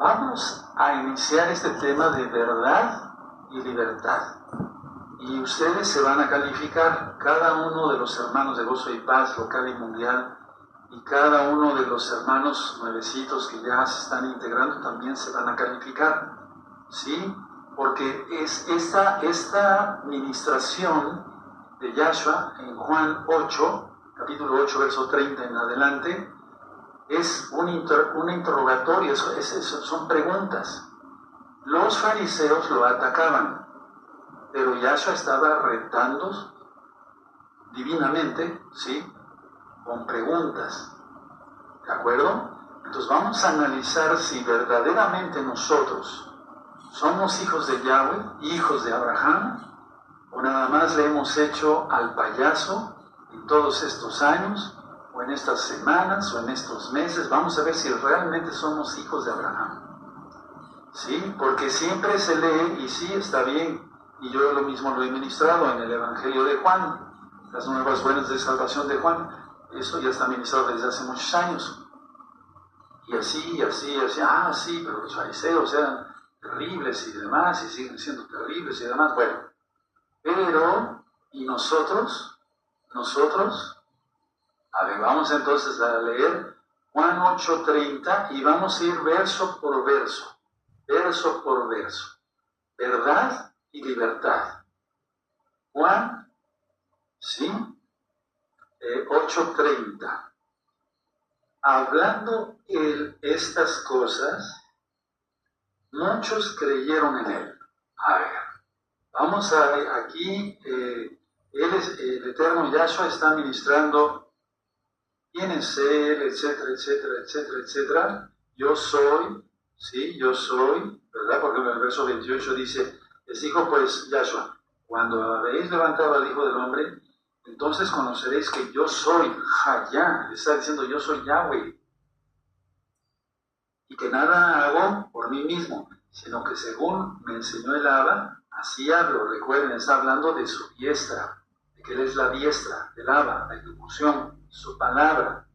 Vamos a iniciar este tema de verdad y libertad. Y ustedes se van a calificar, cada uno de los hermanos de Gozo y Paz, local y mundial, y cada uno de los hermanos nuevecitos que ya se están integrando también se van a calificar, ¿sí? Porque es esta ministración de Yahshua en Juan 8, capítulo 8, verso 30 en adelante, es un interrogatorio, son preguntas. Los fariseos lo atacaban, pero Yahshua estaba retando divinamente, ¿sí?, con preguntas, ¿de acuerdo? Entonces vamos a analizar si verdaderamente nosotros somos hijos de Yahweh, hijos de Abraham, o nada más le hemos hecho al payaso en todos estos años, o en estas semanas, o en estos meses. Vamos a ver si realmente somos hijos de Abraham, ¿sí? Porque siempre se lee, y sí, está bien, y yo lo mismo lo he ministrado en el Evangelio de Juan, las nuevas buenas de salvación de Juan, eso ya está ministrado desde hace muchos años. Y así, sí, pero los fariseos eran terribles y demás, y siguen siendo terribles y demás. Bueno, pero, ¿y nosotros? A ver, vamos entonces a leer Juan 8:30 y vamos a ir verso por verso, verdad y libertad. Juan, ¿sí? 8:30. Hablando él estas cosas, muchos creyeron en él. A ver, vamos a ver, aquí, el eterno Yahshua está ministrando quién es él, etcétera. Yo soy, ¿sí? Yo soy, ¿verdad? Porque en el verso 28 dice, les dijo pues Yahshua, cuando habéis levantado al Hijo del Hombre, entonces conoceréis que yo soy Hayá, le está diciendo yo soy Yahweh, y que nada hago por mí mismo, sino que según me enseñó el Abba, así hablo. Recuerden, está hablando de su diestra, de que él es la diestra del Abba, la ejecución, su palabra.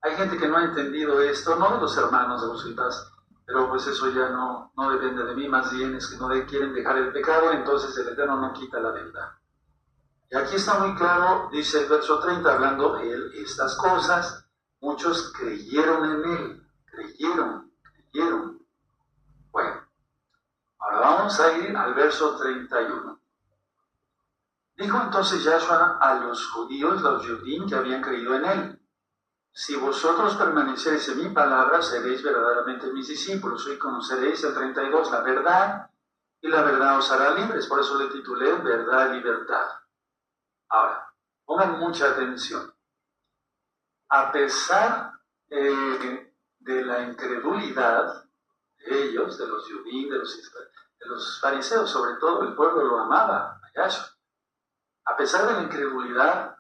Hay gente que no ha entendido esto, no de los hermanos de Gozo y Paz, pero pues eso ya no depende de mí, más bien es que no quieren dejar el pecado, entonces el Eterno no quita la verdad. Y aquí está muy claro, dice el verso 30, hablando él estas cosas, muchos creyeron en él, creyeron. Bueno, ahora vamos a ir al verso 31. Dijo entonces Yahshua a los judíos, los Yudim, que habían creído en él, si vosotros permaneceréis en mi palabra, seréis verdaderamente mis discípulos, y conoceréis, el 32, la verdad, y la verdad os hará libres. Por eso le titulé Verdad y Libertad. Ahora, pongan mucha atención. A pesar de la incredulidad de ellos, de los Yudim, de los fariseos, sobre todo, el pueblo lo amaba a Yahshua. A pesar de la incredulidad,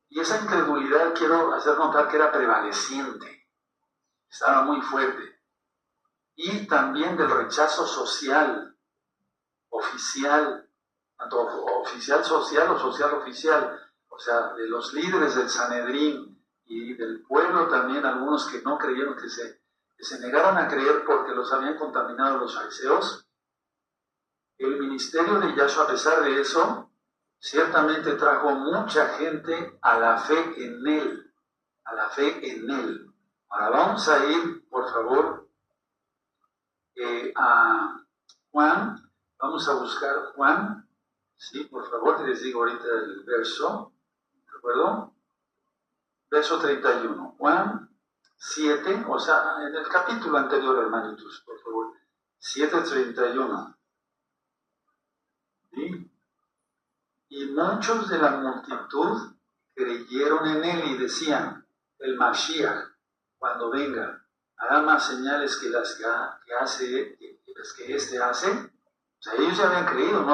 y esa incredulidad quiero hacer notar que era prevaleciente, estaba muy fuerte, y también del rechazo social, oficial, tanto oficial social o social oficial, o sea, de los líderes del Sanedrín y del pueblo también, algunos que no creyeron, que se negaron a creer porque los habían contaminado los fariseos. El ministerio de Yahshua, a pesar de eso, ciertamente trajo mucha gente a la fe en él, Ahora vamos a ir, por favor, a Juan, vamos a buscar Juan, sí, por favor, les digo ahorita el verso, ¿de acuerdo? Verso 31, Juan 7, o sea, en el capítulo anterior, hermanitos, por favor, 7:31. ¿Sí? Y muchos de la multitud creyeron en él y decían, el Mashiach, cuando venga, hará más señales que las que éste hace. O sea, ellos ya habían creído,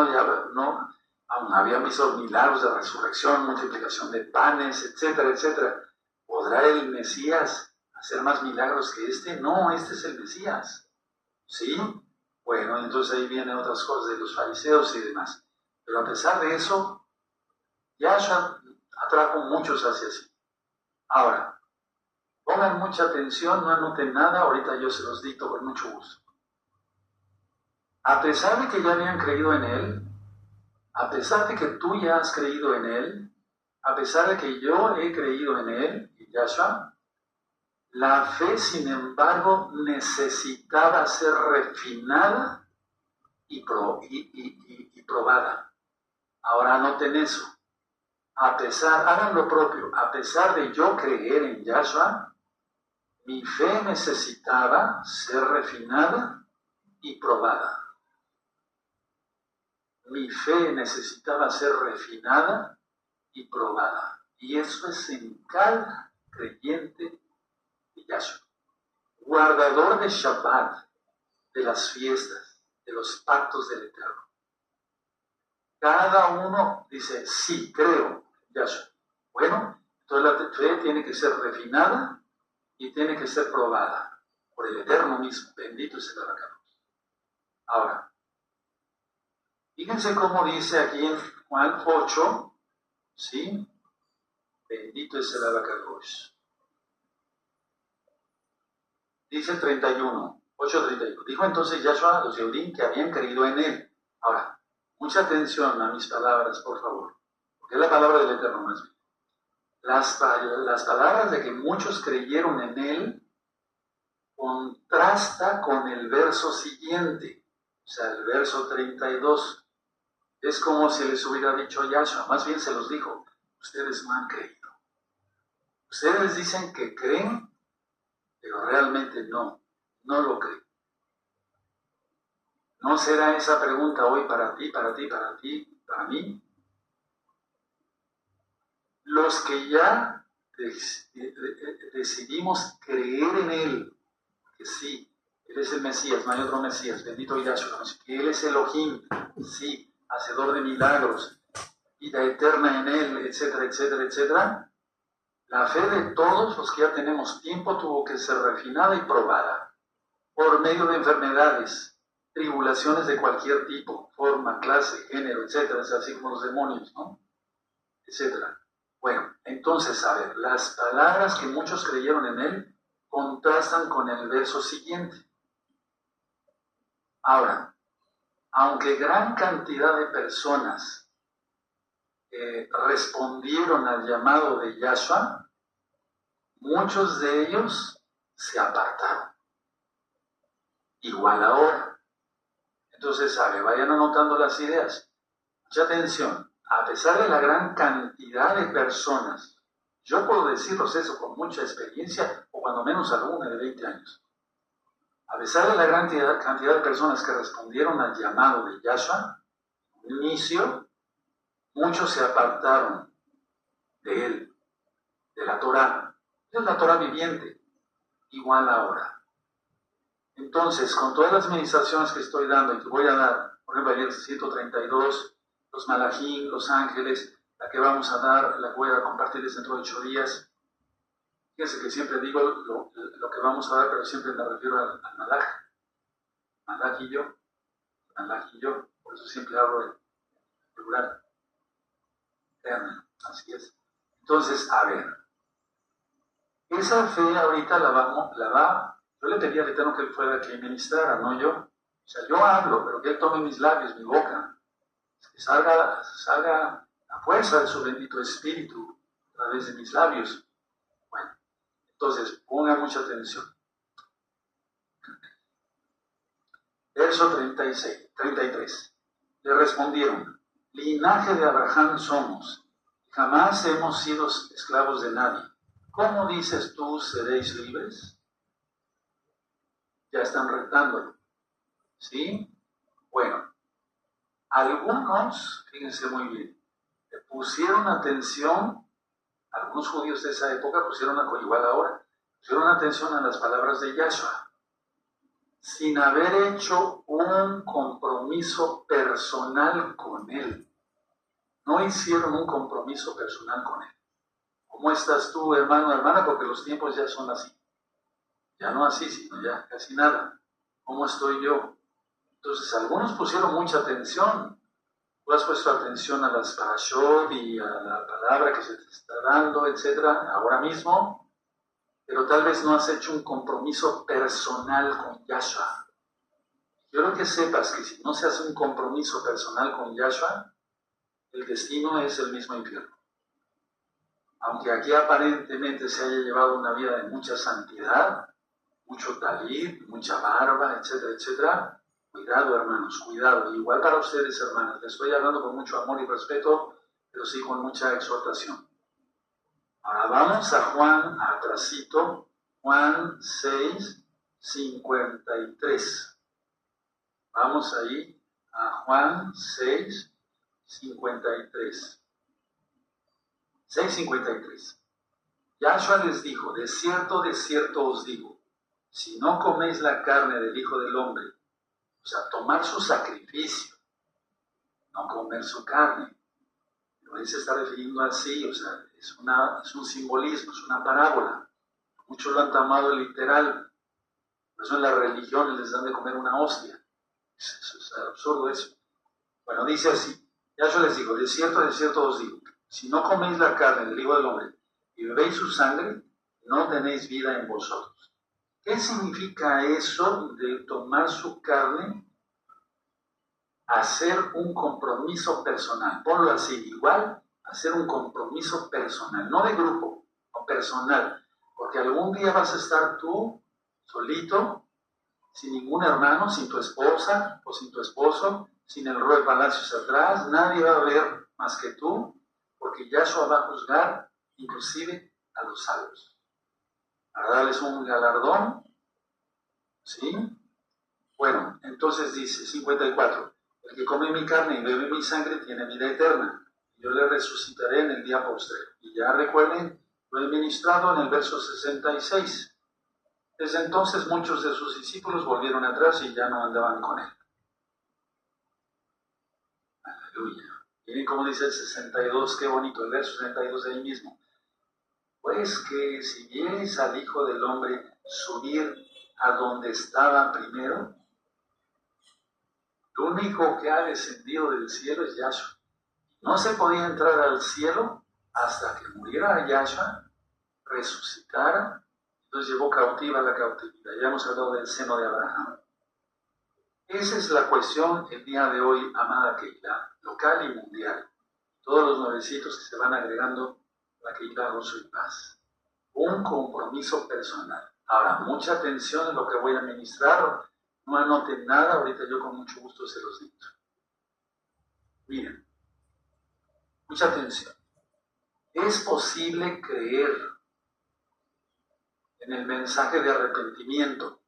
aún habían visto milagros de resurrección, multiplicación de panes, etcétera. ¿Podrá el Mesías hacer más milagros que este? No, este es el Mesías. ¿Sí? Bueno, entonces ahí vienen otras cosas de los fariseos y demás. Pero a pesar de eso, Yahshua atrajo muchos hacia sí. Ahora, Pongan mucha atención, no anoten nada, ahorita yo se los dicto con mucho gusto. A pesar de que ya habían creído en Él, a pesar de que tú ya has creído en Él, a pesar de que yo he creído en Él, y Yahshua, la fe, sin embargo, necesitaba ser refinada y probada. Ahora anoten eso. Hagan lo propio, a pesar de yo creer en Yahshua, mi fe necesitaba ser refinada y probada. Mi fe necesitaba ser refinada y probada. Y eso es en cada creyente de Yahshua. Guardador de Shabbat, de las fiestas, de los pactos del Eterno. Cada uno dice, sí, creo en Yahshua. Bueno, entonces la fe tiene que ser refinada y tiene que ser probada por el Eterno mismo. Bendito es el Abacados. Ahora, fíjense cómo dice aquí en Juan 8, ¿sí? Bendito es el Abacados. Dice el 31, 8:31. Dijo entonces Yahshua a los Yehudim que habían creído en Él. Ahora, mucha atención a mis palabras, por favor, porque es la palabra del Eterno más bien. Las palabras de que muchos creyeron en Él contrasta con el verso siguiente, o sea, el verso 32. Es como si les hubiera dicho Yahshua, más bien se los dijo, ustedes no han creído. Ustedes dicen que creen, pero realmente no lo creen. ¿No será esa pregunta hoy para ti, para mí? Los que ya decidimos creer en Él, que sí, Él es el Mesías, no hay otro Mesías, bendito Yahshua, que Él es Elohim, sí, hacedor de milagros, vida eterna en Él, etcétera, etcétera, etcétera. La fe de todos los que ya tenemos tiempo tuvo que ser refinada y probada por medio de enfermedades, tribulaciones de cualquier tipo, forma, clase, género, etcétera, así como los demonios, ¿no? Etcétera. Bueno, entonces, a ver, las palabras que muchos creyeron en Él contrastan con el verso siguiente. Ahora, aunque gran cantidad de personas respondieron al llamado de Yahshua, muchos de ellos se apartaron. Igual ahora. Entonces, sabe, vayan anotando las ideas. Mucha atención. A pesar de la gran cantidad de personas, yo puedo decirlos eso con mucha experiencia, o cuando menos alguna de 20 años. A pesar de la gran cantidad de personas que respondieron al llamado de Yahshua, al inicio, muchos se apartaron de él, de la Torá. Es la Torá viviente, igual ahora. Entonces, con todas las ministraciones que estoy dando y que voy a dar, por ejemplo, ayer 132, los malajim, los ángeles, la que vamos a dar, la que voy a compartirles dentro de 8 días. Fíjense que siempre digo lo que vamos a dar, pero siempre me refiero al malaj. Malaj y yo, por eso siempre hablo en plural. Así es. Entonces, a ver, esa fe ahorita yo le pedí al Eterno que Él fuera el que ministrara, no yo. O sea, yo hablo, pero que Él tome mis labios, mi boca, que salga la fuerza de su bendito Espíritu a través de mis labios. Bueno, entonces, pongan mucha atención. Verso 33. Le respondieron, linaje de Abraham somos, jamás hemos sido esclavos de nadie. ¿Cómo dices tú, seréis libres? Ya están retándolo. ¿Sí? Bueno, algunos, fíjense muy bien, pusieron atención, algunos judíos de esa época igual ahora, pusieron atención a las palabras de Yahshua, sin haber hecho un compromiso personal con Él. No hicieron un compromiso personal con Él. ¿Cómo estás tú, hermano, hermana? Porque los tiempos ya son así. Ya no así, sino ya casi nada. ¿Cómo estoy yo? Entonces, algunos pusieron mucha atención. Tú has puesto atención a las parashot y a la palabra que se te está dando, etc. Ahora mismo, pero tal vez no has hecho un compromiso personal con Yahshua. Quiero que sepas que si no se hace un compromiso personal con Yahshua, el destino es el mismo infierno. Aunque aquí aparentemente se haya llevado una vida de mucha santidad, mucho talit, mucha barba, etcétera, etcétera, cuidado, hermanos, cuidado. Igual para ustedes, hermanos, les estoy hablando con mucho amor y respeto, pero sí con mucha exhortación. Ahora vamos a Juan, atrasito, Juan 6, 53. Vamos ahí a Juan 6, 53. 6:53. Yahshua les dijo, de cierto os digo, si no coméis la carne del Hijo del Hombre, o sea, tomar su sacrificio, no comer su carne, pero él se está refiriendo así, o sea, es un simbolismo, es una parábola. Muchos lo han tomado literal, por eso en las religiones les dan de comer una hostia. Es absurdo eso. Bueno, dice así, Yahshua les dijo, de cierto os digo, si no coméis la carne del Hijo del Hombre y bebéis su sangre, no tenéis vida en vosotros. ¿Qué significa eso de tomar su carne? Hacer un compromiso personal. Ponlo así, igual, hacer un compromiso personal, no de grupo, o personal. Porque algún día vas a estar tú, solito, sin ningún hermano, sin tu esposa o sin tu esposo, sin el rey Palacios atrás, nadie va a ver más que tú, porque Yahshua va a juzgar inclusive a los salvos. Para darles un galardón, ¿sí? Bueno, entonces dice 54, el que come mi carne y bebe mi sangre tiene vida eterna, y yo le resucitaré en el día postrero. Y ya recuerden, lo he ministrado en el verso 66. Desde entonces muchos de sus discípulos volvieron atrás y ya no andaban con él. Aleluya. Miren cómo dice el 62, qué bonito, el verso 62 de ahí mismo. Pues que si vieres al Hijo del Hombre subir a donde estaba primero, el único que ha descendido del cielo es Yahshua. No se podía entrar al cielo hasta que muriera Yahshua, resucitara, entonces llevó cautiva la cautividad. Ya hemos hablado del seno de Abraham. Esa es la cuestión el día de hoy, amada Keilah, local y mundial. Todos los nuevecitos que se van agregando a la Keilah Gozo y Paz. Un compromiso personal. Ahora, mucha atención en lo que voy a ministrar. No anoten nada, ahorita yo con mucho gusto se los digo. Miren, mucha atención. Es posible creer en el mensaje de arrepentimiento,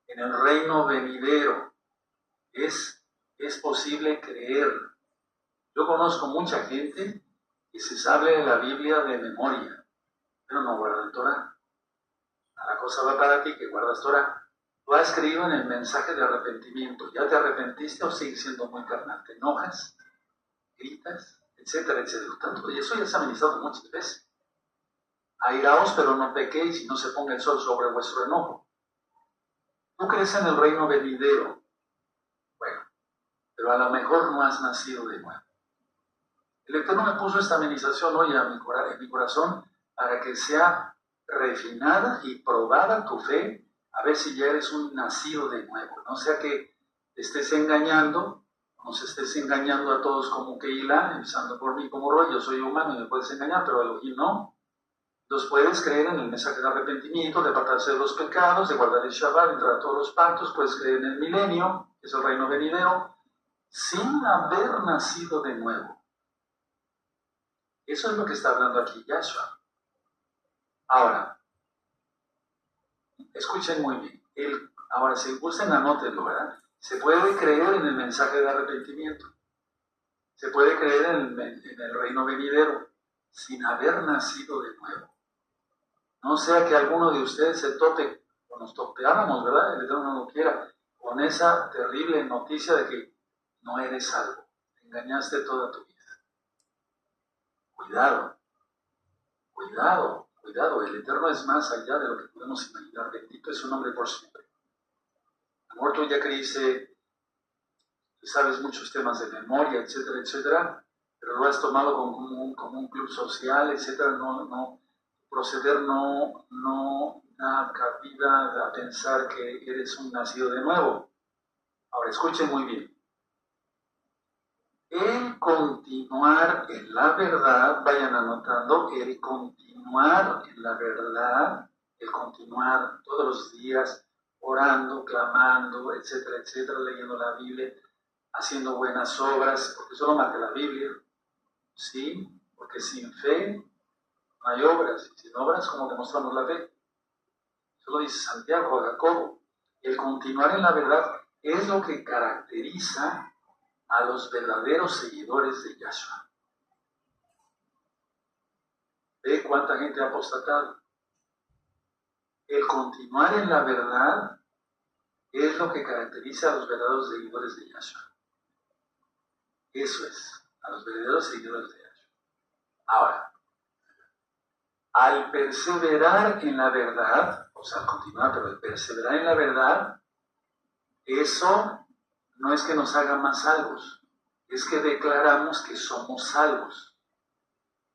en el reino venidero. Es posible creer. Yo conozco mucha gente que se sabe la Biblia de memoria, pero no guardan Torah. La cosa va para ti que guardas Torah. Tú has creído en el mensaje de arrepentimiento. ¿Ya te arrepentiste o sigues siendo muy carnal? ¿Te enojas? ¿Gritas? Etcétera, etcétera. Tanto, y eso ya se ha ministrado muchas veces. Airaos, pero no pequéis y no se ponga el sol sobre vuestro enojo. Tú crees en el reino venidero. Bueno, pero a lo mejor no has nacido de nuevo. El Eterno me puso esta administración hoy en mi corazón para que sea refinada y probada tu fe, a ver si ya eres un nacido de nuevo. No sea que te estés engañando, nos estés engañando a todos como Keilah, empezando por mí como Roy. Yo soy humano y me puedes engañar, pero Elohim no. Entonces puedes creer en el mensaje de arrepentimiento, de apartarse de los pecados, de guardar el Shabbat, de entrar a todos los pactos, puedes creer en el milenio, que es el reino venidero, sin haber nacido de nuevo. Eso es lo que está hablando aquí Yahshua. Ahora, escuchen muy bien. Ahora, si gusten, anótenlo, ¿verdad? Se puede creer en el mensaje de arrepentimiento. Se puede creer en el reino venidero sin haber nacido de nuevo. No sea que alguno de ustedes se tope, o nos topeáramos, ¿verdad? El Eterno no lo quiera, con esa terrible noticia de que no eres salvo. Te engañaste toda tu vida. Cuidado, cuidado, cuidado. El Eterno es más allá de lo que podemos imaginar. Bendito es su nombre por siempre. A lo mejor tú ya creíste, sabes muchos temas de memoria, etcétera, etcétera, pero lo has tomado como un club social, etcétera. No proceder no da cabida a pensar que eres un nacido de nuevo. Ahora, escuchen muy bien. El continuar en la verdad, vayan anotando, el continuar en la verdad, el continuar todos los días orando, clamando, etcétera, etcétera, leyendo la Biblia, haciendo buenas obras, porque eso lo marca la Biblia, ¿sí? Porque sin fe no hay obras, y sin obras, ¿cómo demostramos la fe? Eso lo dice Santiago, Jacobo. El continuar en la verdad es lo que caracteriza a los verdaderos seguidores de Yahshua. ¿Ve cuánta gente ha apostatado? El continuar en la verdad es lo que caracteriza a los verdaderos seguidores de Yahshua. Eso es, a los verdaderos seguidores de Yahshua. Ahora, al perseverar en la verdad, o sea, al continuar, pero al perseverar en la verdad, eso no es que nos haga más salvos, es que declaramos que somos salvos.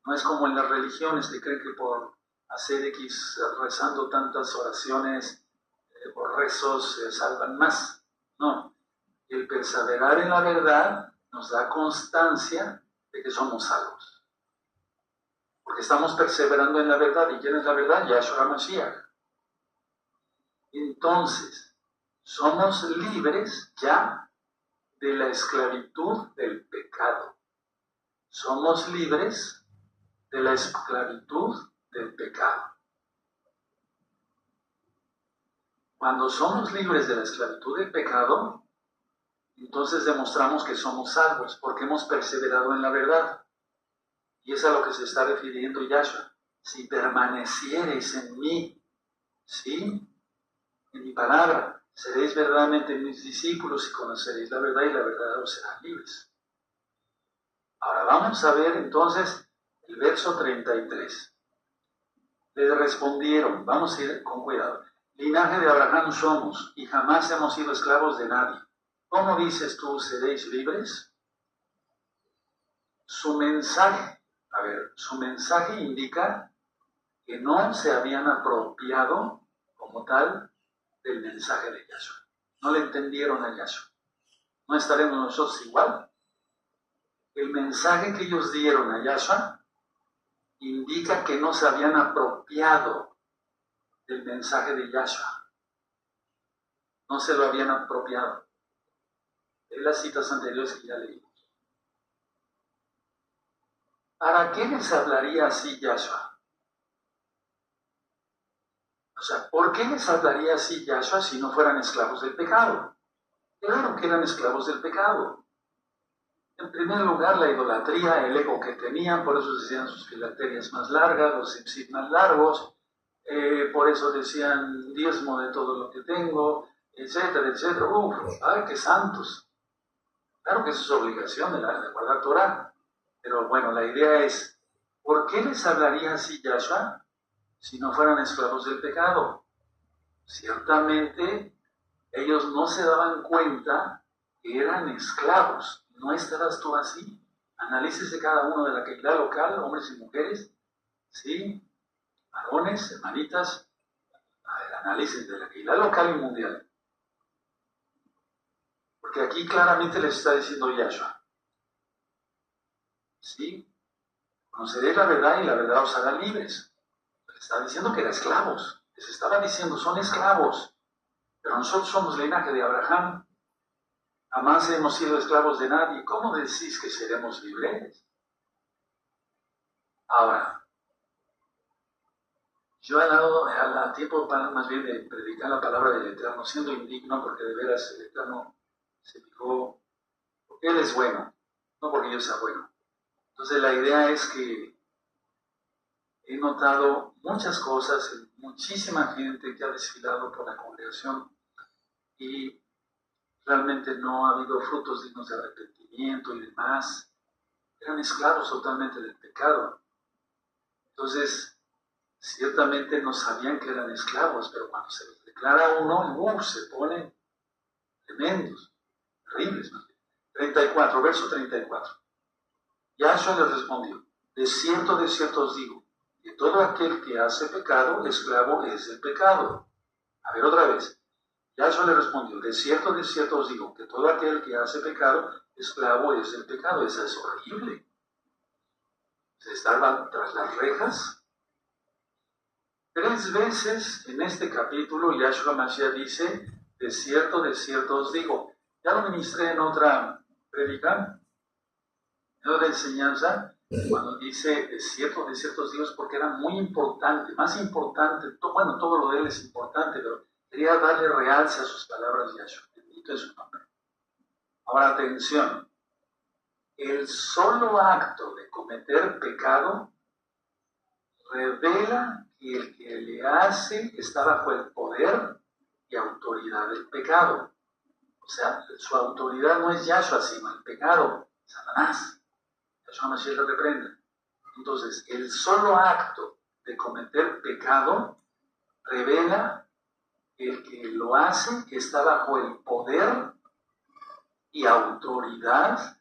No es como en las religiones que creen que por hacer X, rezando tantas oraciones, por rezos, se salvan más. No, el perseverar en la verdad nos da constancia de que somos salvos. Porque estamos perseverando en la verdad. ¿Y quién es la verdad? Yahshua Mashiach. Entonces, somos libres ya de la esclavitud del pecado. Somos libres de la esclavitud del pecado. Cuando somos libres de la esclavitud del pecado, entonces demostramos que somos salvos, porque hemos perseverado en la verdad. Y es a lo que se está refiriendo Yahshua. Si permaneciereis en mí, ¿sí? En mi palabra, seréis verdaderamente mis discípulos y conoceréis la verdad y la verdad os será libres. Ahora vamos a ver entonces el verso 33. Le respondieron, vamos a ir con cuidado. Linaje de Abraham somos y jamás hemos sido esclavos de nadie. ¿Cómo dices tú, seréis libres? Su mensaje indica que no se habían apropiado como tal del mensaje de Yahshua. No le entendieron a Yahshua. ¿No estaremos nosotros igual? El mensaje que ellos dieron a Yahshua indica que no se habían apropiado del mensaje de Yahshua. No se lo habían apropiado. En las citas anteriores que ya leímos. ¿Para qué les hablaría así Yahshua? O sea, ¿por qué les hablaría así Yahshua si no fueran esclavos del pecado? Claro que eran esclavos del pecado. En primer lugar, la idolatría, el ego que tenían, por eso decían sus filacterias más largas, los zipzip más largos, por eso decían diezmo de todo lo que tengo, etcétera, etcétera. ¡Uf! ¡Ay, qué santos! Claro que eso es obligación de guardar Torah. Pero bueno, la idea es, ¿por qué les hablaría así Yahshua si no fueran esclavos del pecado? Ciertamente, ellos no se daban cuenta que eran esclavos. ¿No estarás tú así? Analícese cada uno de la Keilah local, hombres y mujeres, ¿sí? Varones, hermanitas, a ver, análisis de la Keilah local y mundial. Porque aquí claramente les está diciendo Yahshua, ¿sí? Conoceréis la verdad y la verdad os hará libres. Les está diciendo que eran esclavos. Les estaba diciendo, son esclavos. Pero nosotros somos linaje de Abraham. Jamás hemos sido esclavos de nadie. ¿Cómo decís que seremos libres? Ahora, yo he dado al tiempo más bien de predicar la palabra del Eterno, siendo indigno, porque de veras el Eterno se fijó, porque Él es bueno, no porque yo sea bueno. Entonces la idea es que he notado muchas cosas, muchísima gente que ha desfilado por la congregación y realmente no ha habido frutos dignos de arrepentimiento y demás. Eran esclavos totalmente del pecado. Entonces, ciertamente no sabían que eran esclavos, pero cuando se les declara a uno, se ponen tremendos, terribles. 34, verso 34. Yahshua les respondió, de cierto os digo, que todo aquel que hace pecado, esclavo es del pecado. A ver otra vez. Yahshua le respondió, de cierto os digo, que todo aquel que hace pecado, esclavo es del pecado. Eso es horrible. Se estaba tras las rejas. 3 veces en este capítulo Yahshua Mashiach dice, de cierto os digo. Ya lo ministré en otra predica, en otra enseñanza, cuando dice de cierto os digo, porque era muy importante, más importante, bueno, todo lo de él es importante, pero quería darle realce a sus palabras Yahshua. Bendito es su nombre. Ahora atención, el solo acto de cometer pecado revela que el que le hace está bajo el poder y autoridad del pecado. O sea, su autoridad no es Yahshua, sino el pecado, Satanás. Yahshua Mashiach le reprende. Entonces, el solo acto de cometer pecado revela que el que lo hace está bajo el poder y autoridad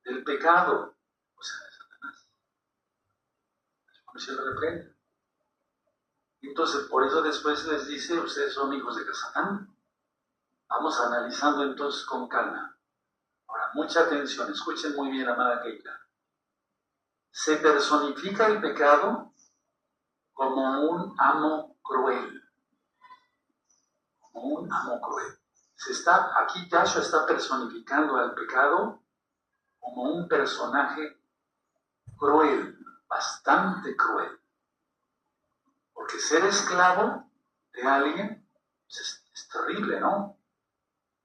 del pecado, o sea, de Satanás. Yahshua Mashiach le reprende. Entonces, por eso después les dice, ustedes son hijos de Satán. Vamos analizando entonces con calma. Ahora, mucha atención, escuchen muy bien, amada Keila. Se personifica el pecado como un amo cruel. Como un amo cruel. Aquí Yahshua está personificando al pecado como un personaje cruel, bastante cruel. Porque ser esclavo de alguien es terrible, ¿no?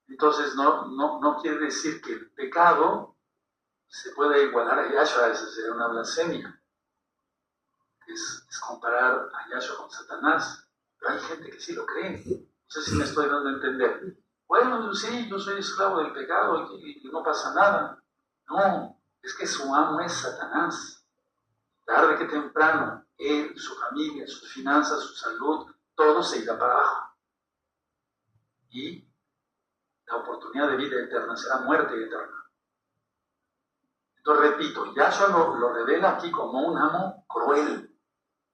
Entonces no quiere decir que el pecado se pueda igualar a Yahshua, eso sería una blasfemia. Es comparar a Yahshua con Satanás. Pero hay gente que sí lo cree. No sé si me estoy dando a entender. Bueno, sí, yo soy esclavo del pecado y no pasa nada. No, es que su amo es Satanás. Tarde que temprano, él, su familia, sus finanzas, su salud, todo se irá para abajo. Y la oportunidad de vida eterna será muerte eterna. Entonces, repito, Yahshua lo revela aquí como un amo cruel,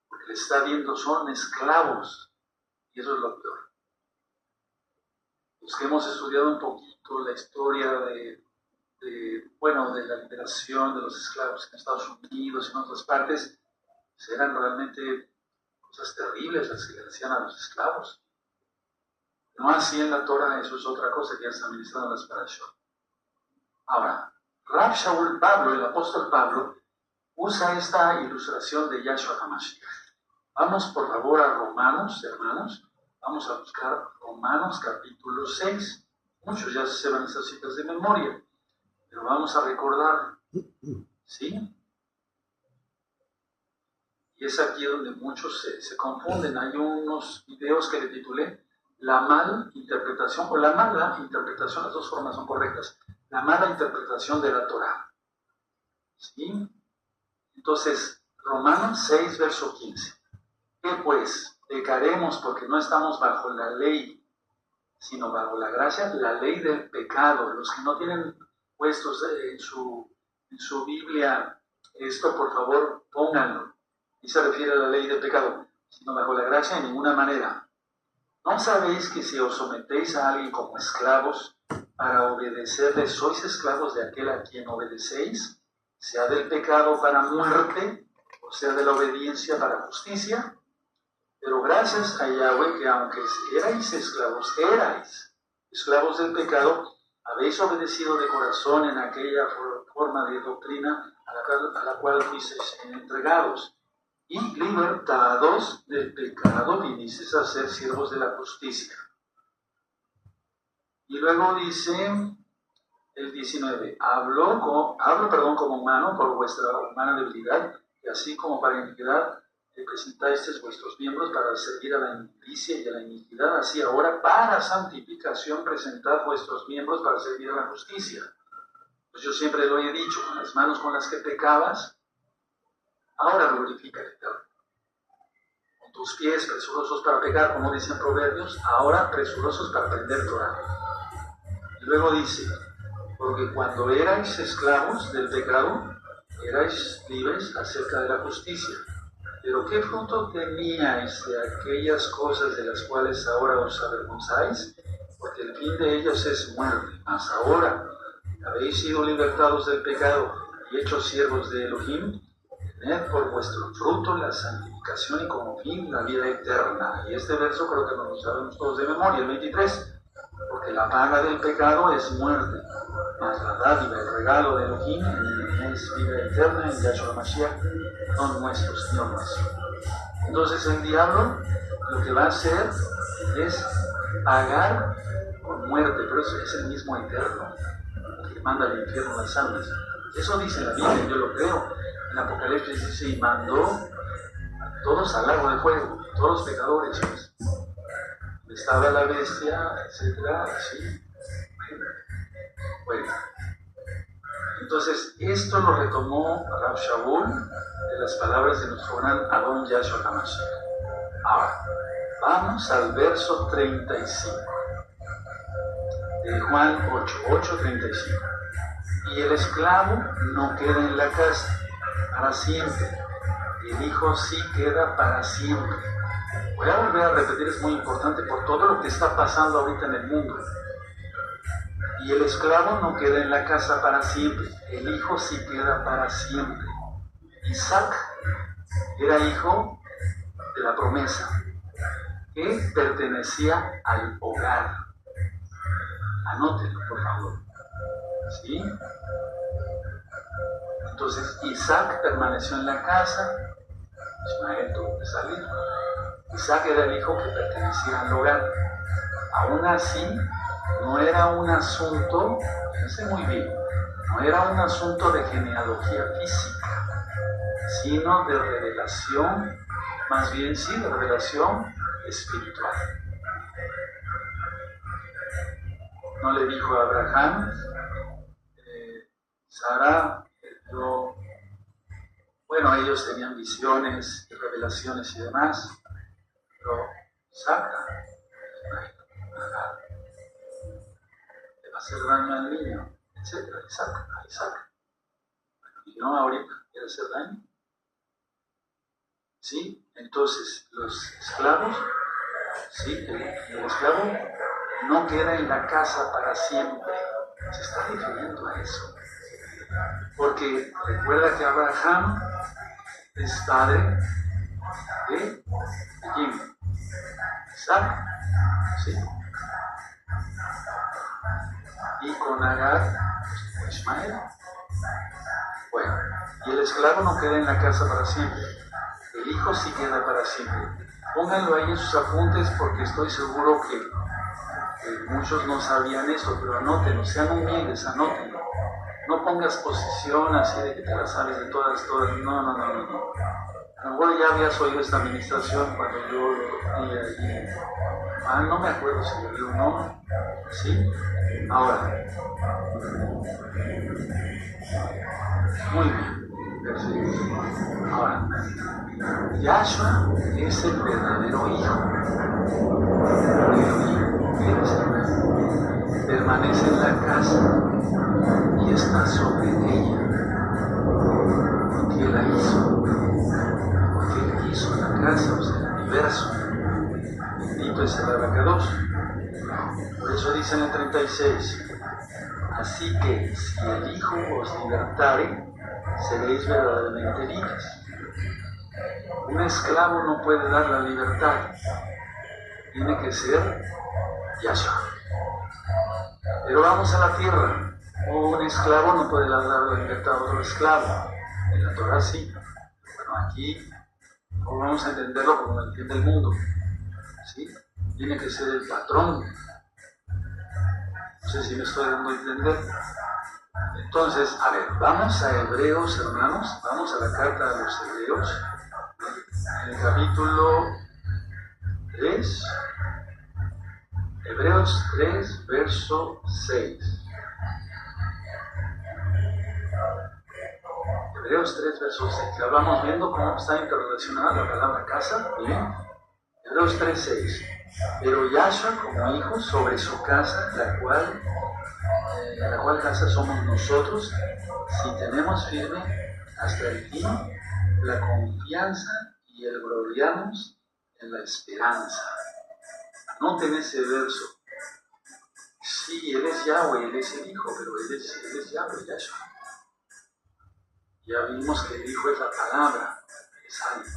porque le está viendo, son esclavos, y eso es lo peor. Los que hemos estudiado un poquito la historia de la liberación de los esclavos en Estados Unidos y en otras partes, eran realmente cosas terribles las que le hacían a los esclavos. No así en la Torah, eso es otra cosa que ya está ministrando en las parashot. Ahora, Rav Shaul Pablo, el apóstol Pablo, usa esta ilustración de Yahshua HaMashiach. Vamos por favor a Romanos, hermanos, vamos a buscar Romanos capítulo 6. Muchos ya se van estas citas de memoria, pero vamos a recordar, ¿sí? Y es aquí donde muchos se confunden. Hay unos videos que le titulé La mala interpretación, o la mala interpretación, las dos formas son correctas, la mala interpretación de la Torah. ¿Sí? Entonces, Romanos 6, verso 15. ¿Qué pues? Pecaremos porque no estamos bajo la ley, sino bajo la gracia, la ley del pecado. Los que no tienen puestos en su Biblia, esto por favor pónganlo. Y se refiere a la ley del pecado, sino bajo la gracia en ninguna manera. ¿No sabéis que si os sometéis a alguien como esclavos para obedecerle, sois esclavos de aquel a quien obedecéis, sea del pecado para muerte, o sea de la obediencia para justicia? Pero gracias a Yahweh que aunque erais esclavos del pecado, habéis obedecido de corazón en aquella forma de doctrina a la cual fuisteis entregados. Y libertados del pecado vinisteis a ser siervos de la justicia. Y luego dice el 19, hablo como humano por vuestra humana debilidad, y así como para iniquidad presentasteis vuestros miembros para servir a la inmundicia y a la iniquidad, así ahora para santificación presentad vuestros miembros para servir a la justicia. Pues yo siempre lo he dicho, con las manos con las que pecabas, ahora glorifica al Eterno. Con tus pies presurosos para pecar, como dicen Proverbios, ahora presurosos para aprender Torah. Y luego dice, porque cuando erais esclavos del pecado, erais libres acerca de la justicia. Pero ¿qué fruto teníais de aquellas cosas de las cuales ahora os avergonzáis? Porque el fin de ellas es muerte. Mas ahora habéis sido libertados del pecado y hechos siervos de Elohim. Tened por vuestro fruto la santificación y como fin la vida eterna. Y este verso creo que nos lo sabemos todos de memoria, el 23. Porque la paga del pecado es muerte, mas la dádiva, el regalo de Elohim es vida eterna en Yahshua Mashiach, don nuestro, Señor nuestro. Entonces el diablo lo que va a hacer es pagar con muerte, pero eso es el mismo eterno que manda al infierno las almas. Eso dice la Biblia, yo lo creo. En Apocalipsis dice, y mandó a todos al lago de fuego, todos los pecadores. Pues. Estaba la bestia, etcétera, así. Bueno. Entonces, esto lo retomó Rav Shaul de las palabras de nuestro gran Adón Yahshua HaMashiach. Ahora, vamos al verso 35 de Juan 8:35. Y el esclavo no queda en la casa para siempre, el hijo sí queda para siempre. Voy a volver a repetir, es muy importante por todo lo que está pasando ahorita en el mundo. Y el esclavo no queda en la casa para siempre, el hijo sí queda para siempre. Isaac era hijo de la promesa, que pertenecía al hogar. Anótenlo, por favor. ¿Sí? Entonces Isaac permaneció en la casa, Ismael tuvo que salir. Isaac era el hijo que pertenecía al hogar. Aún así, no era un asunto, fíjense muy bien, no era un asunto de genealogía física, sino de revelación, más bien sí, de revelación espiritual. No le dijo a Abraham, Sara, bueno, ellos tenían visiones, revelaciones y demás, pero Saca, le va a hacer daño al niño, etc. Isaac. Y no ahorita, quiere hacer daño. ¿Sí? Entonces, los esclavos, ¿sí? El esclavo no queda en la casa para siempre. Se está refiriendo a eso. Porque recuerda que Abraham es padre de quién? Isaac, ¿sí? Y con Agar, Ismael. Bueno, y el esclavo no queda en la casa para siempre, el hijo sí queda para siempre. Pónganlo ahí en sus apuntes porque estoy seguro que muchos no sabían eso, pero anótenlo, sean humildes, anótenlo. No pongas posición así de que te la sabes de todas, no. A lo mejor ya habías oído esta administración cuando yo lo di allí. No me acuerdo si lo vi o no. ¿Sí? Ahora. Muy bien. Perfecto. Ahora. Yahshua es el verdadero hijo. Permanece en la casa y está sobre ella. Porque la hizo. Porque él hizo la casa, o sea, el universo. Bendito es el Abacados. Por eso dice en el 36, así que si el Hijo os libertare, seréis verdaderamente libres. Un esclavo no puede dar la libertad, tiene que ser Yahshua. Pero vamos a la tierra, un esclavo no puede dar la libertad a otro esclavo, en la Torah sí. Bueno, aquí vamos a entenderlo como lo entiende el mundo. ¿Sí? Tiene que ser el patrón. No sé si me estoy dando a entender. Entonces, a ver, vamos a Hebreos, hermanos, vamos a la carta de los Hebreos, en el capítulo 3, Hebreos 3, verso 6. Hebreos 3, verso 6. Ya vamos viendo cómo está interrelacionada la palabra casa. Bien. Hebreos 3, 6. Pero Yahshua como hijo sobre su casa, la cual casa somos nosotros, si tenemos firme hasta el fin la confianza y el gloriarnos en la esperanza. Anoten ese verso. Sí, Él es Yahweh, Él es el Hijo, pero Él es Yahweh, Yahshua. Ya vimos que el Hijo es la palabra, es alguien.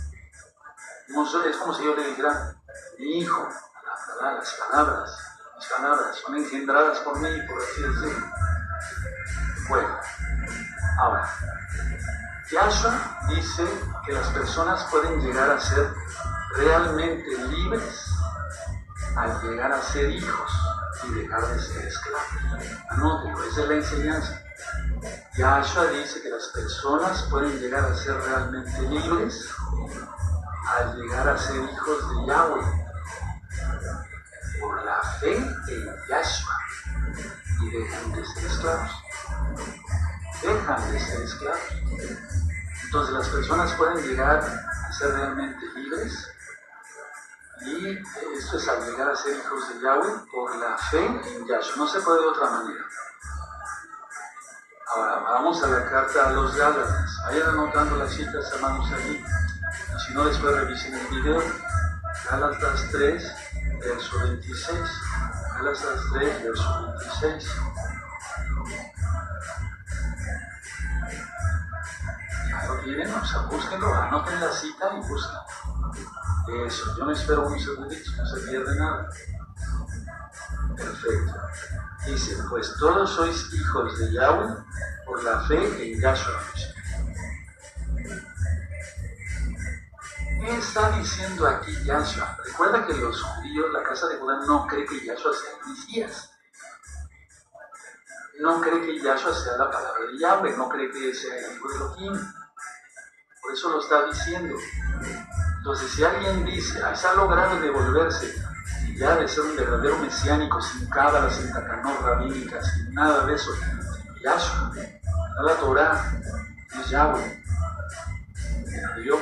Es como si yo le dijera, mi Hijo, las palabras, mis palabras son engendradas por mí, por así decirlo. Bueno, ahora, Yahshua dice que las personas pueden llegar a ser realmente libres al llegar a ser hijos y dejar de ser esclavos. Anótenlo, esa es la enseñanza. Yahshua dice que las personas pueden llegar a ser realmente libres al llegar a ser hijos de Yahweh por la fe en Yahshua y dejan de ser esclavos. Dejan de ser esclavos. Entonces las personas pueden llegar a ser realmente libres y esto es al llegar a ser hijos de Yahweh por la fe en Yahshua. No se puede de otra manera. Ahora vamos a la carta a los Gálatas. Vayan anotando las citas, hermanos, allí. Si no, después revisen el video. Gálatas 3, verso 26. Gálatas 3, verso 26. Ya lo tienen, o sea, búsquenlo, anoten la cita y búsquenlo. Eso, yo me espero un segundito, no se pierde nada. Perfecto. Dice, pues todos sois hijos de Yahweh por la fe en Yahshua. ¿Qué está diciendo aquí Yahshua? Recuerda que los judíos, la casa de Judá, no cree que Yahshua sea el Mesías. No cree que Yahshua sea la palabra de Yahweh, no cree que sea el hijo de Elohim. Por eso lo está diciendo. Entonces, si alguien dice, se ha logrado devolverse ya de ser un verdadero mesiánico, sin cábala, sin takanot rabínica, sin nada de eso, Yahshua, la Torah, es Yahweh, yo.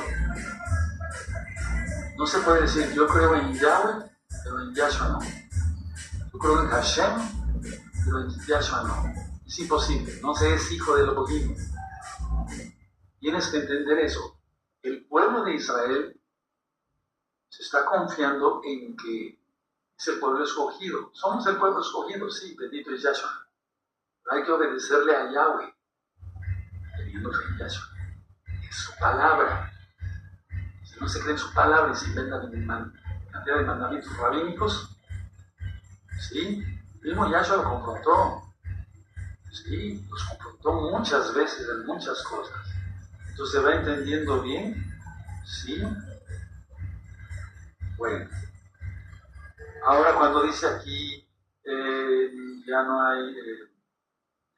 No se puede decir, yo creo en Yahweh, pero en Yahshua no. Yo creo en Hashem, pero en Yahshua no. Es imposible, no se es hijo de Elohim. Tienes que entender eso. El pueblo de Israel se está confiando en que es el pueblo escogido. Somos el pueblo escogido, sí, bendito es Yahshua. Pero hay que obedecerle a Yahweh, teniendo fe en Yahshua. Es su palabra. Si no se cree en su palabra y se inventan cantidad de mandamientos rabínicos, ¿sí? El mismo Yahshua lo confrontó. Sí, los confrontó muchas veces en muchas cosas. Entonces se va entendiendo bien, ¿sí? Bueno. Ahora cuando dice aquí, ya no hay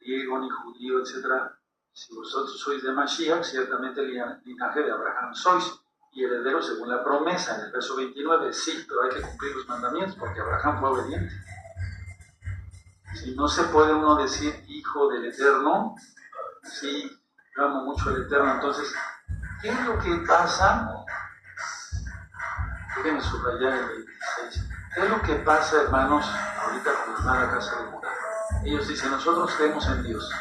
griego ni judío, etc. Si vosotros sois de Mashiach, ciertamente el linaje de Abraham sois, y herederos según la promesa, en el verso 29, sí, pero hay que cumplir los mandamientos, porque Abraham fue obediente. Si no se puede uno decir hijo del Eterno, sí, yo amo mucho al Eterno, entonces, ¿qué es lo que pasa? Déjenme subrayar el 26. ¿Qué es lo que pasa, hermanos, ahorita con la hermana casa de Judá? Ellos dicen, nosotros creemos en Dios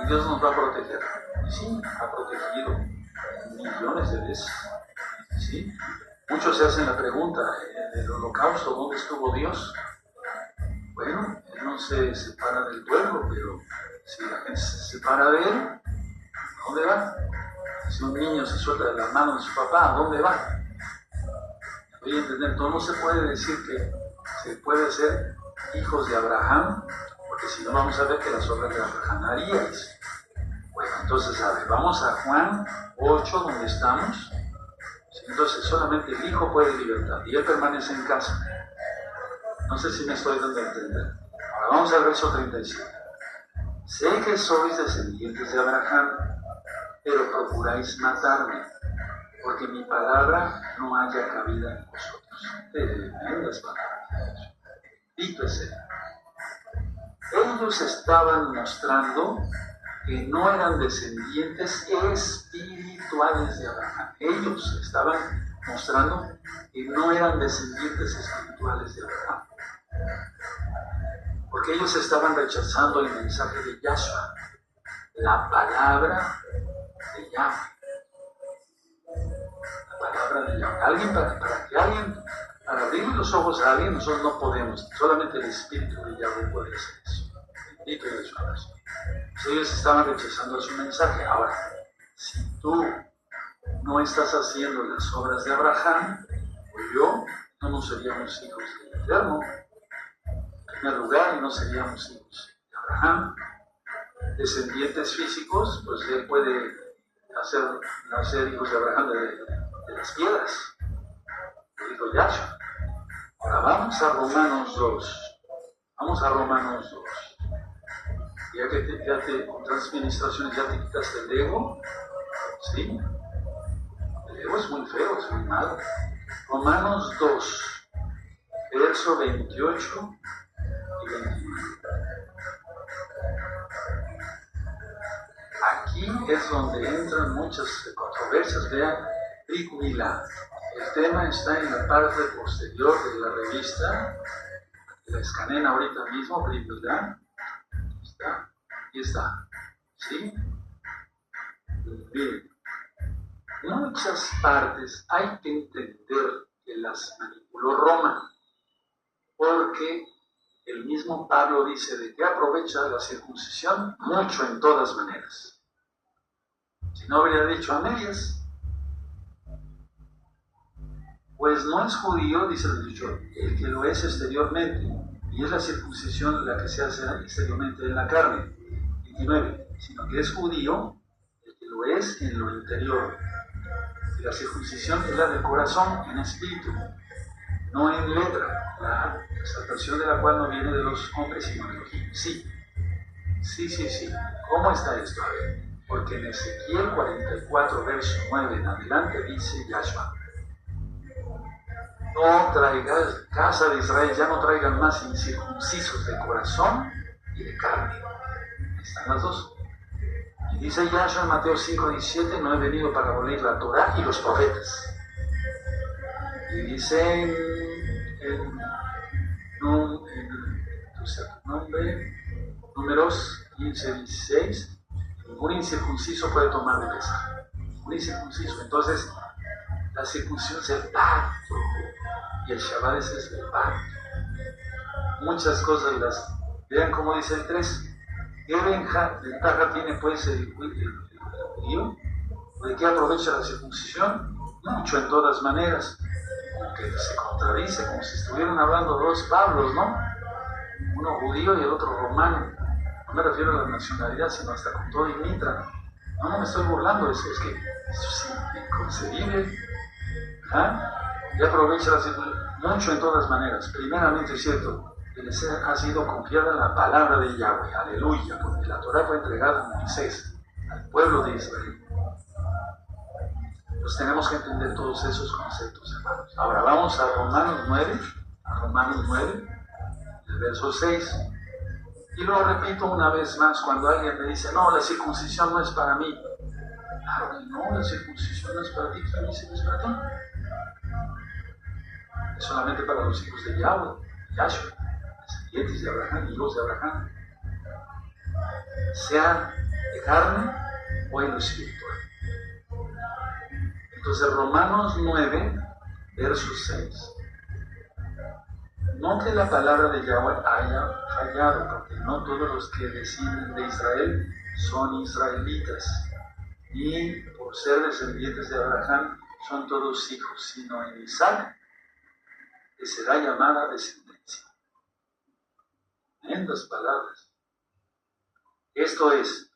y Dios nos va a proteger. Y sí, ha protegido millones de veces. ¿Sí? Muchos se hacen la pregunta, en el holocausto, ¿dónde estuvo Dios? Bueno, Él no se separa del pueblo, pero si la gente se separa de Él, ¿a dónde va? Si un niño se suelta de las manos de su papá, ¿a dónde va? Voy a entender, entonces no se puede decir que se puede ser hijos de Abraham, porque si no vamos a ver que las obras de Abraham haríais. Bueno, entonces, a ver, vamos a Juan 8, donde estamos. Entonces, solamente el Hijo puede libertar, y Él permanece en casa. No sé si me estoy dando a entender. Ahora vamos al verso 37. Sé que sois descendientes de Abraham, pero procuráis matarme, porque mi palabra no haya cabida en vosotros. Tremendas palabras. Dito es él. Ellos estaban mostrando que no eran descendientes espirituales de Abraham. Ellos estaban mostrando que no eran descendientes espirituales de Abraham. Porque ellos estaban rechazando el mensaje de Yahshua, la palabra de Yahweh. La palabra de Yahweh. Para abrir los ojos a alguien, nosotros no podemos. Solamente el Espíritu de Yahweh puede hacer eso. Bendito de su corazón. Ellos estaban rechazando su mensaje. Ahora, si tú no estás haciendo las obras de Abraham, o yo, no seríamos hijos del Eterno. En primer lugar, no seríamos hijos de Abraham. Descendientes físicos, pues él puede hacer nacer hijos de Abraham de las piedras. Lo dijo Yahshua. Ahora vamos a Romanos 2. Vamos a Romanos 2. Ya que con otras administraciones ya te quitaste el ego, ¿sí? El ego es muy feo, es muy malo. Romanos 2, verso 28 y 29. Aquí es donde entran muchas controversias. Vean, Brit Milá. El tema está en la parte posterior de la revista. La escaneen ahorita mismo, Brit Milá. Aquí está. ¿Sí? Miren, muchas partes hay que entender que las manipuló Roma, porque el mismo Pablo dice de que aprovecha la circuncisión mucho en todas maneras. Si no habría dicho a medias, pues no es judío, dice el dicho, el que lo es exteriormente, y es la circuncisión la que se hace exteriormente en la carne. 29, sino que es judío el que lo es en lo interior. Y la circuncisión es la del corazón, en espíritu, no en letra, la exaltación de la cual no viene de los hombres sino de los niños. Sí. ¿Cómo está esto? A ver, porque en Ezequiel 44, verso 9 en adelante dice Yahshua: no traigas, casa de Israel, ya no traigan más incircuncisos de corazón y de carne. Están las dos. Y dice Yahshua en Mateo 5:17: no he venido para abolir la Torá y los profetas. Y dice en Números 15:16: ningún incircunciso puede tomar de mesa. Un incircunciso. Entonces, la circuncisión es el pacto y el Shabbat es el pacto. Muchas cosas las. Vean cómo dice el 3. ¿Qué ventaja tiene pues el judío? ¿De qué aprovecha la circuncisión? Mucho en todas maneras. Como que se contradice, como si estuvieran hablando dos Pablos, ¿no? Uno judío y el otro romano. No me refiero a la nacionalidad, sino hasta con todo y mitra. No me estoy burlando de eso, es que eso es inconcebible. Ya aprovecha la circuncisión mucho en todas maneras. Primeramente es cierto, que les ha sido confiada la palabra de Yahweh, aleluya, porque la Torá fue entregada a Moisés, al pueblo de Israel. Pues tenemos que entender todos esos conceptos, hermanos. Ahora vamos a Romanos 9, el verso 6. Y lo repito una vez más, cuando alguien me dice, no, la circuncisión no es para mí. Claro que no, la circuncisión no es para ti, ¿quién dice que es para ti? Es solamente para los hijos de Yahweh, Yahshua, descendientes de Abraham, hijos de Abraham, sea de carne o en lo espiritual. Entonces, Romanos 9, verso 6. No que la palabra de Yahweh haya fallado, porque no todos los que descienden de Israel son israelitas, y por ser descendientes de Abraham son todos hijos, sino en Isaac, que será llamada descendencia. En las palabras. Esto es,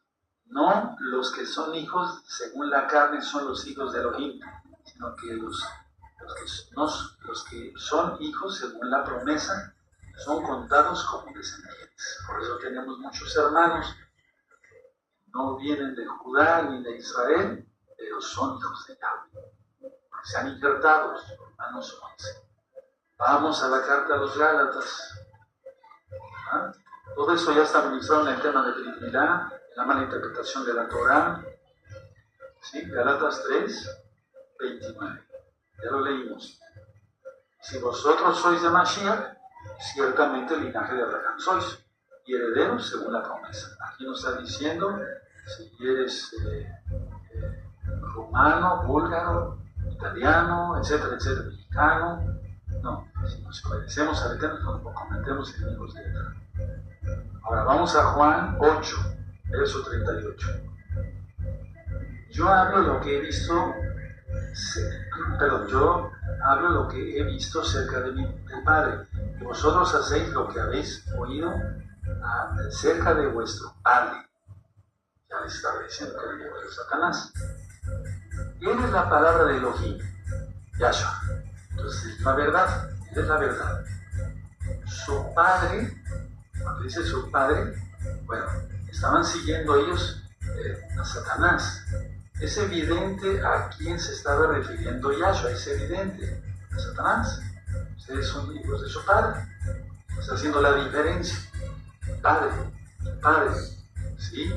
no los que son hijos según la carne son los hijos de Elohim, sino que los que son hijos según la promesa son contados como descendientes. Por eso tenemos muchos hermanos que no vienen de Judá ni de Israel, pero son hijos de Yahweh. Se han injertado, Romanos 11. Vamos a la carta a los Gálatas. Todo eso ya está ministrado en el tema de Brit Milá, la mala interpretación de la Torá. ¿Sí? Gálatas 3, 29. Ya lo leímos. Si vosotros sois de Mashiach, ciertamente el linaje de Abraham sois, y herederos según la promesa. Aquí nos está diciendo, si eres romano, búlgaro, italiano, etcétera, etcétera, mexicano. No, si nos obedecemos al Eterno, nos cometemos enemigos de Eterno. Ahora vamos a Juan 8, verso 38. Yo hablo lo que he visto, yo hablo lo que he visto cerca de del Padre, y vosotros hacéis lo que habéis oído cerca de vuestro Padre. Ya les estaba diciendo que era de Satanás. Él es la palabra de Elohim, Yahshua. Entonces es la verdad, él es la verdad. Su padre, cuando dice su padre, bueno, estaban siguiendo ellos a Satanás. Es evidente a quién se estaba refiriendo Yahshua, es evidente, a Satanás. Ustedes son hijos de su padre. Está haciendo la diferencia. Padre, padre, ¿sí?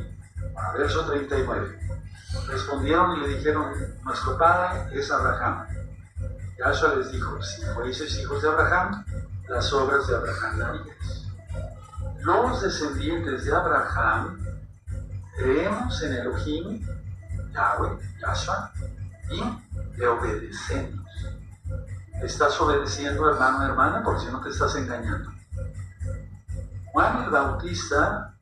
Verso 39. Respondieron y le dijeron, nuestro padre es Abraham. Yahshua les dijo, si fueseis hijos de Abraham, las obras de Abraham haríais. Los descendientes de Abraham creemos en Elohim, Yahweh, Yahshua, y le obedecemos. Estás obedeciendo, hermano, hermana, porque si no te estás engañando. Juan el Bautista,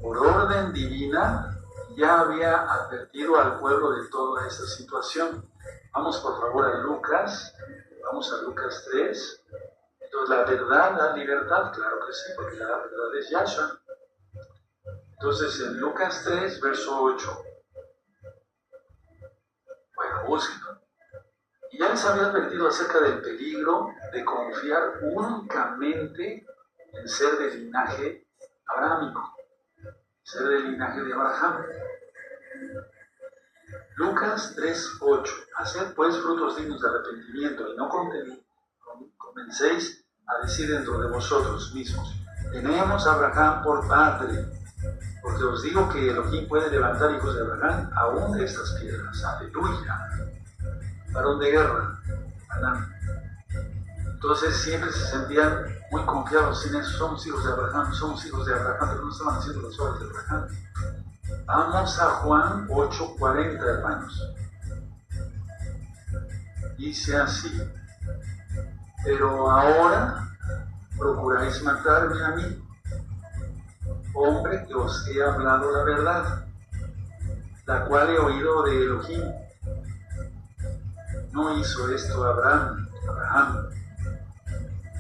por orden divina, ya había advertido al pueblo de toda esta situación. Vamos por favor a Lucas, vamos a Lucas 3. Entonces, ¿la verdad da libertad? Claro que sí, porque la verdad es Yahshua. Entonces, en Lucas 3, verso 8. Bueno, búsquenlo. Y ya les había advertido acerca del peligro de confiar únicamente en ser de linaje abrahámico, ser del linaje de Abraham. Lucas 3:8. Haced pues frutos dignos de arrepentimiento y no comencéis a decir dentro de vosotros mismos, tenemos a Abraham por padre, porque os digo que Elohim puede levantar hijos de Abraham aún de estas piedras. Aleluya. Varón de guerra, Adán. Entonces siempre se sentían muy confiados en eso. Somos hijos de Abraham, pero no estaban haciendo las obras de Abraham. Vamos a Juan 8:40, hermanos. Dice así, pero ahora procuráis matarme a mí, hombre que os he hablado la verdad, la cual he oído de Elohim. No hizo esto Abraham.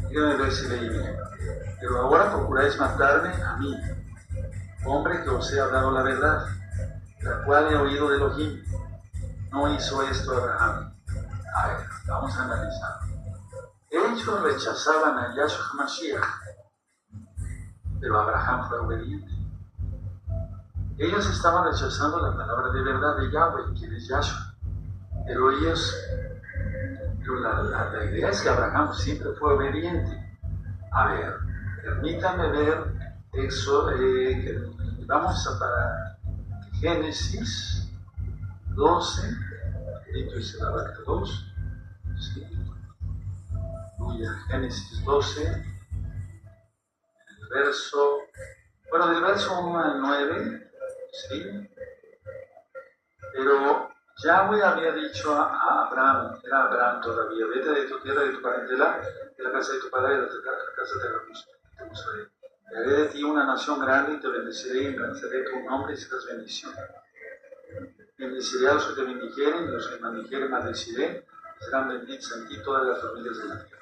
Dígame ver si leí bien. Pero ahora procuráis matarme a mí, hombre que os he hablado la verdad, la cual he oído de Elohim. No hizo esto Abraham. A ver, vamos a analizar. Ellos rechazaban a Yahshua HaMashiach, pero Abraham fue obediente. Ellos estaban rechazando la palabra de verdad de Yahweh, quien es Yahshua. Pero la idea es que Abraham siempre fue obediente. A ver, permítanme ver eso. Vamos a para Génesis 12, bendito es el abarca 2. ¿Sí? Génesis 12, del verso 1 al 9, ¿sí? Pero Yahweh había dicho a Abraham, era Abraham todavía, vete de tu tierra, de tu parentela, de la casa de tu padre, de la casa de te mostraré. Te haré de ti una nación grande y te bendeciré y engrandeceré tu nombre y serás bendición. Bendeciré a los que te bendijeren y los que maldijeren maldeciré, y serán benditas en ti todas las familias de la tierra.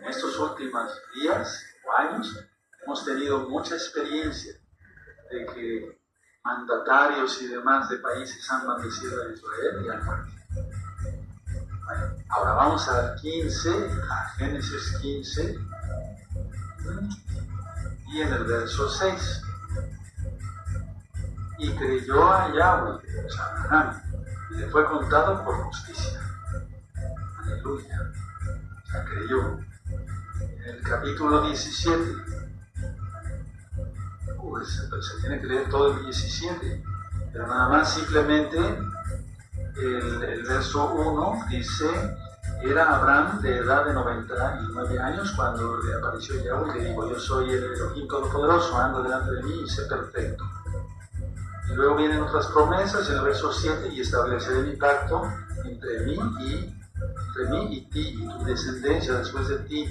En estos últimos días o años hemos tenido mucha experiencia de que mandatarios y demás de países han maldecido a Israel y han muerto. Bueno, ahora vamos a Génesis 15, y en el verso 6. Y creyó a Yahweh, o sea, Abraham, y le fue contado por justicia. Aleluya. O sea, creyó. En el capítulo 17, se tiene que leer todo el 17, pero nada más simplemente el verso 1 dice, era Abraham de edad de 99 años cuando le apareció Yahweh y le dijo, yo soy el Elohim Todopoderoso, anda delante de mí y sé perfecto. Y luego vienen otras promesas en el verso 7, y estableceré mi pacto entre mí y ti y tu descendencia después de ti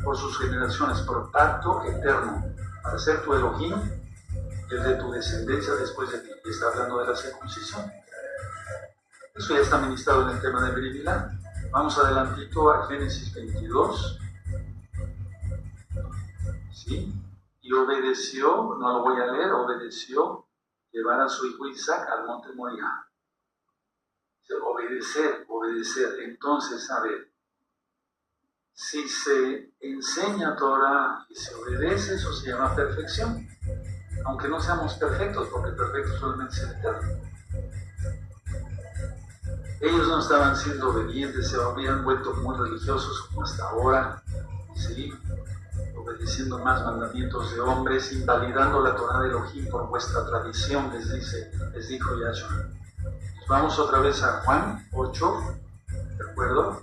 por sus generaciones, por pacto eterno, para ser tu Elohim y el de tu descendencia después de ti. Y está hablando de la circuncisión. Eso ya está ministrado en el tema de Beribilá. Vamos adelantito a Génesis 22. ¿Sí? Y obedeció, no lo voy a leer, obedeció llevar a su hijo Isaac al monte Moriah. Obedecer. Entonces, a ver, si se enseña Torah y se obedece, eso se llama perfección. Aunque no seamos perfectos, porque perfectos solamente es el Eterno. Ellos no estaban siendo obedientes, se habían vuelto muy religiosos como hasta ahora, ¿sí? Obedeciendo más mandamientos de hombres, invalidando la Torah de Elohim por vuestra tradición, les dijo Yahshua. Vamos otra vez a Juan 8, ¿de acuerdo?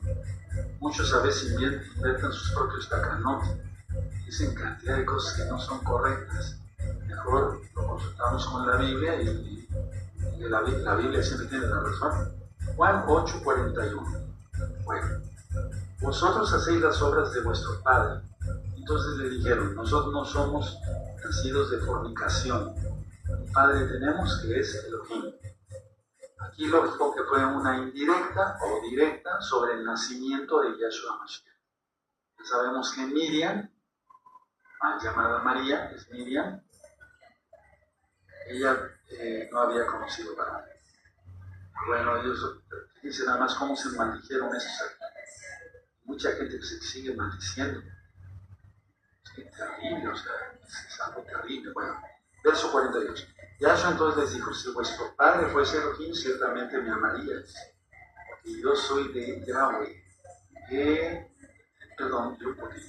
Muchos a veces inventan sus propios takanot, dicen cantidad de cosas que no son correctas. Mejor lo consultamos con la Biblia y la Biblia siempre tiene la razón. Juan 8, 41. Bueno, vosotros hacéis las obras de vuestro padre. Entonces le dijeron, nosotros no somos nacidos de fornicación. Un padre tenemos que es Elohim. Aquí lógico que fue una indirecta o directa sobre el nacimiento de Yahshua Mashiach. Ya sabemos que Miriam, mal llamada María, es Miriam, ella no había conocido varón. Bueno, ellos dicen nada más cómo se maldijeron esos aquí. Mucha gente que se sigue maldiciendo. Es terrible, o sea, es algo terrible. Bueno, verso 48. Yahshua entonces les dijo, si vuestro padre fuese Elohim, ciertamente me amaríais, porque yo soy de Yahweh. Porque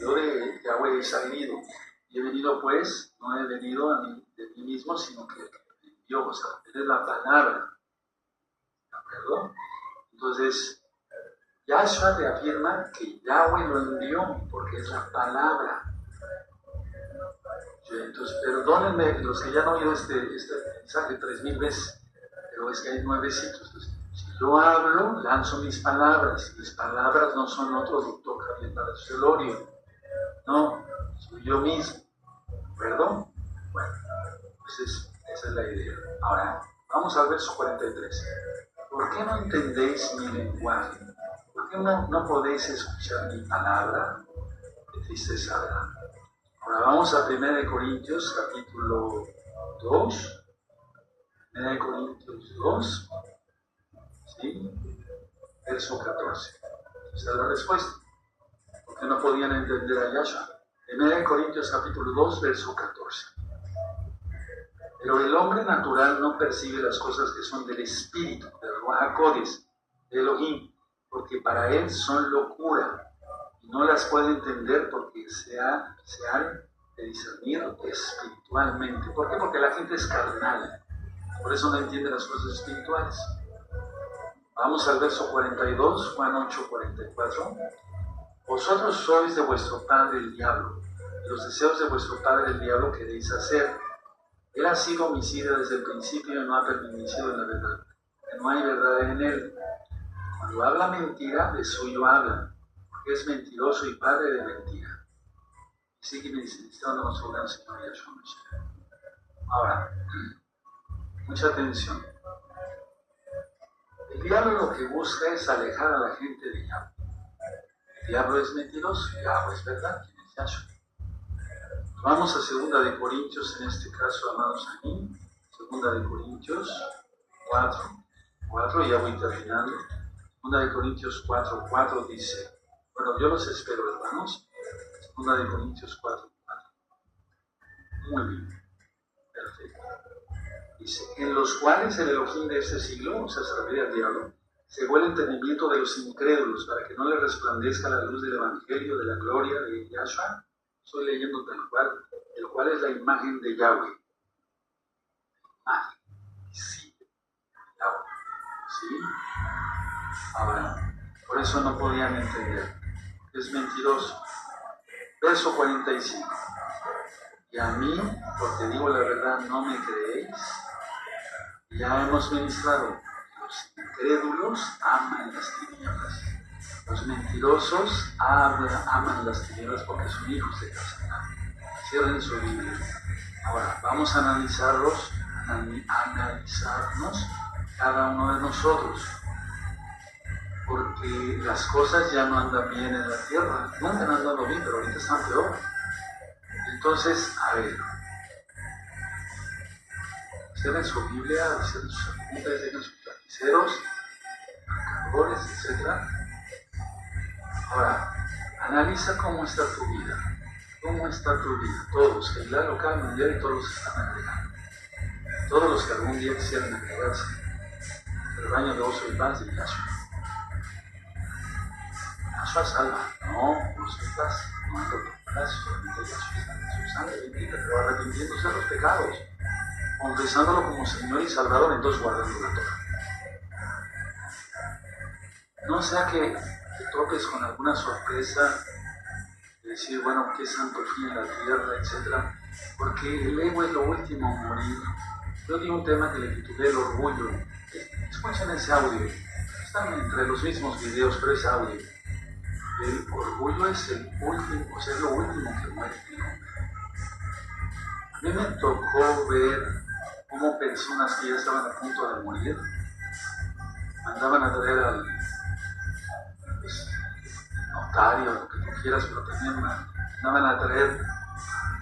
yo de Yahweh he salido. Y he venido pues, no he venido de mí mismo, sino que me envió, o sea, es la palabra. ¿De acuerdo? Entonces, Yahshua reafirma que Yahweh lo envió, porque es la palabra. Entonces, perdónenme los que ya han oído este mensaje 3000 veces, pero es que hay 9 sitios. Entonces, si yo hablo, lanzo mis palabras no son otro doctor Javier Palacios Elorio, no, soy yo mismo, ¿perdón? Bueno, pues esa es la idea. Ahora, vamos al verso 43. ¿Por qué no entendéis mi lenguaje? ¿Por qué no podéis escuchar mi palabra? Qué tristeza, ¿verdad? Ahora vamos a 1 Corintios capítulo 2, 1 Corintios 2, ¿sí? Verso 14. Esa es la respuesta. ¿Por qué no podían entender a Yahshua? 1 Corintios capítulo 2, verso 14. Pero el hombre natural no percibe las cosas que son del espíritu, del Ruach HaKodesh, de Elohim, porque para él son locura. No las puede entender porque se han de discernir espiritualmente. ¿Por qué? Porque la gente es carnal. Por eso no entiende las cosas espirituales. Vamos al verso 42, Juan 8, 44. Vosotros sois de vuestro padre el diablo, y los deseos de vuestro padre el diablo queréis hacer. Él ha sido homicida desde el principio y no ha permanecido en la verdad. No hay verdad en él. Cuando habla mentira, de suyo habla, porque es mentiroso y padre de mentira. Sigue ministrando nuestro gran Señor Yahshua Mashiach. Ahora, mucha atención. El diablo lo que busca es alejar a la gente de Yahweh. El diablo es mentiroso, Yahweh es verdad, ¿quién es Yahshua? Vamos a 2 Corintios, en este caso, amados aquí, 2 Corintios 4, ya voy terminando. 2 Corintios 4 dice, bueno, yo los espero, hermanos. 2 Corintios 4. Muy bien, perfecto. Dice, en los cuales el Elohim de este siglo, o sea, se refiere al diablo, cegó el entendimiento de los incrédulos para que no le resplandezca la luz del Evangelio de la gloria de Yahshua. Estoy leyendo tal cual, el cual es la imagen de Yahweh. Imagen, sí, Yahweh, ¿sí? Ahora, por eso no podían entender, es mentiroso. Verso 45. Y a mí, porque digo la verdad, no me creéis. Ya hemos ministrado, los incrédulos aman las tinieblas. Los mentirosos aman las tinieblas porque son hijos de Satanás. Cierren su Biblia. Ahora, vamos a analizarnos cada uno de nosotros. Porque las cosas ya no andan bien en la tierra. Nunca han andado bien, pero ahorita están peor. Entonces, a ver. Cierren su Biblia, cierren sus apuntes, dejen sus lapiceros, marcadores, etc. Ahora, analiza cómo está tu vida. ¿Cómo está tu vida? Todos, el local, mundial y todos los están agregando. Todos los que algún día quisieran agregarse. El baño de oso y paz de Yahshua. Yahshua salva. No soy no hay que solamente Yahshua. Su sangre bendita, pero arrepintiéndose de los pecados. Confesándolo como Señor y Salvador, entonces guardando la Torah. No sea que te topes con alguna sorpresa de decir, bueno, qué santo fui en la tierra, etc. Porque el ego es lo último a morir. Yo di un tema que le titulé el orgullo. Escuchen ese audio. Están entre los mismos videos, pero es audio. El orgullo es el último, o sea, es lo último que muere el hombre. A mí me tocó ver cómo personas que ya estaban a punto de morir mandaban a traer al notario, lo que tú quieras, pero también mandaban a traer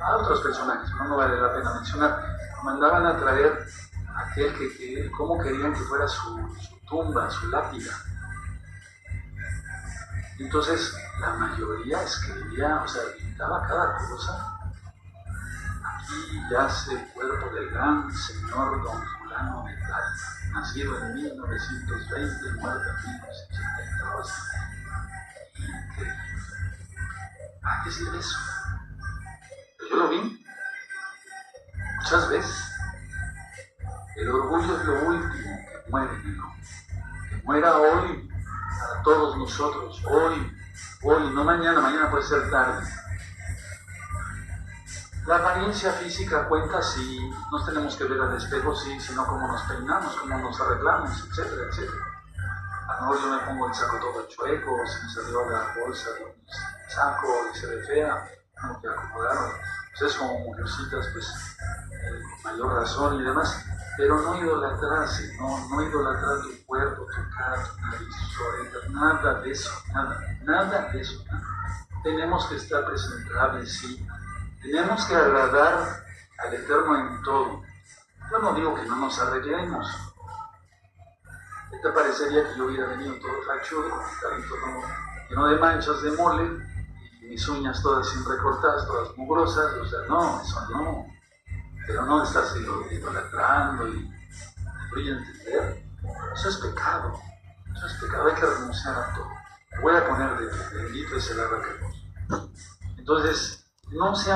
a otros personajes, no vale la pena mencionar, mandaban a traer a aquel que cómo querían que fuera su tumba, su lápida. Entonces la mayoría escribía, o sea, pintaba cada cosa. Aquí yace el cuerpo del gran señor don fulano de tal, nacido en 1920 y muerto en 1972. Increíble. ¿Para qué sirve eso? Pero yo lo vi muchas veces. El orgullo es lo último que muere en el hombre. Que muera hoy para todos nosotros, hoy, no mañana puede ser tarde. La apariencia física cuenta si nos tenemos que ver al espejo, sí, sino cómo nos peinamos, cómo nos arreglamos, etcétera, etcétera. A lo mejor yo me pongo el saco todo chueco, se me salió la bolsa del saco y se ve fea, tengo que acomodarlo. Ustedes como mujercitas, pues, con mayor razón y demás, pero no idolatrarse, no idolatrar tu cuerpo, tu cara, tu nariz, tus orejas, nada de eso, nada de eso. Tenemos que estar presentables, sí. Tenemos que agradar al Eterno en todo. Yo no digo que no nos arreglemos. ¿Qué te parecería que yo hubiera venido todo fachudo, todo lleno de manchas de mole, y mis uñas todas sin recortadas, todas mugrosas? O sea, no, eso no. Pero no estás idolatrando y me voy a entender. Eso es pecado. Eso es pecado. Hay que renunciar a todo. Me voy a poner de bendito es el arranque. Entonces, no seamos